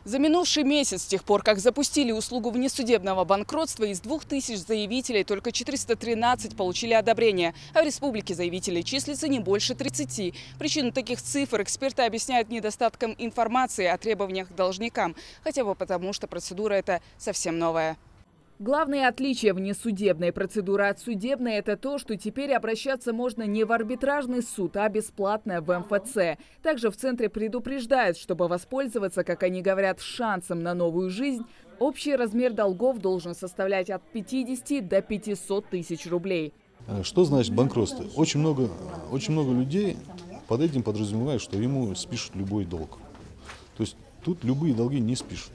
За минувший месяц, с тех пор, как запустили услугу внесудебного банкротства, из 2000 заявителей только 413 получили одобрение, а в республике заявителей числится не больше 30. Причину таких цифр эксперты объясняют недостатком информации о требованиях к должникам, хотя бы потому, что процедура эта совсем новая. Главное отличие внесудебной процедуры от судебной – это то, что теперь обращаться можно не в арбитражный суд, а бесплатно в МФЦ. Также в центре предупреждают, чтобы воспользоваться, как они говорят, шансом на новую жизнь, общий размер долгов должен составлять от 50 до 500 тысяч рублей. Что значит банкротство? Очень много людей под этим подразумевают, что ему спишут любой долг. То есть тут любые долги не спишут.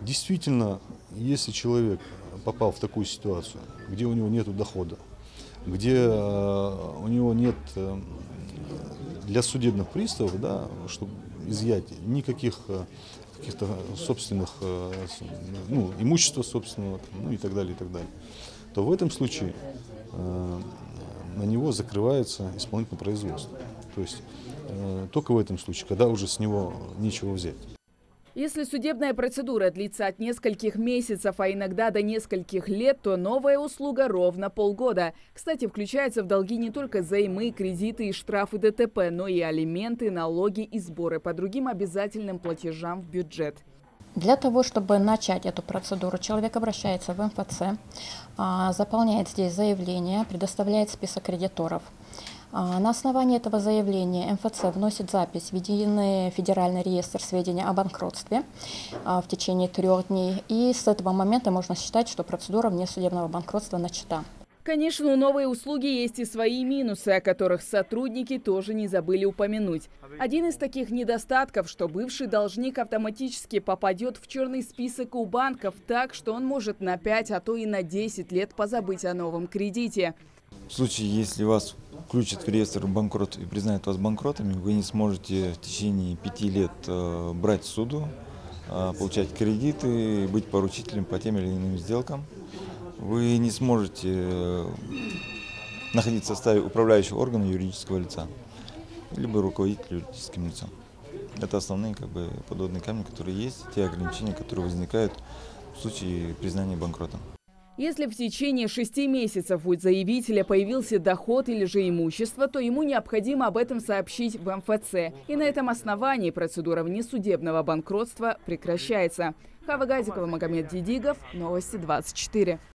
Действительно, если человек попал в такую ситуацию, где у него нет дохода, где у него нет для судебных приставов, да, чтобы изъять никаких каких-то собственных, имущества собственного, и так далее, то в этом случае на него закрывается исполнительное производство. То есть только в этом случае, когда уже с него нечего взять. Если судебная процедура длится от нескольких месяцев, а иногда до нескольких лет, то новая услуга ровно полгода. Кстати, включаются в долги не только займы, кредиты и штрафы ДТП, но и алименты, налоги и сборы по другим обязательным платежам в бюджет. Для того, чтобы начать эту процедуру, человек обращается в МФЦ, заполняет здесь заявление, предоставляет список кредиторов. На основании этого заявления МФЦ вносит запись в Единый федеральный реестр сведений о банкротстве в течение 3 дней. И с этого момента можно считать, что процедура внесудебного банкротства начата. Конечно, у новой услуги есть и свои минусы, о которых сотрудники тоже не забыли упомянуть. Один из таких недостатков, что бывший должник автоматически попадет в черный список у банков так, что он может на 5, а то и на 10 лет позабыть о новом кредите. В случае, если вас включат в реестр банкрот и признают вас банкротами, вы не сможете в течение 5 лет брать суду, получать кредиты, быть поручителем по тем или иным сделкам. Вы не сможете находиться в составе управляющего органа юридического лица, либо руководить юридическим лицом. Это основные подводные камни, которые есть, те ограничения, которые возникают в случае признания банкротом. Если в течение 6 месяцев у заявителя появился доход или же имущество, то ему необходимо об этом сообщить в МФЦ. И на этом основании процедура внесудебного банкротства прекращается. Хава Газикова, Магомед Дидигов, Новости 24.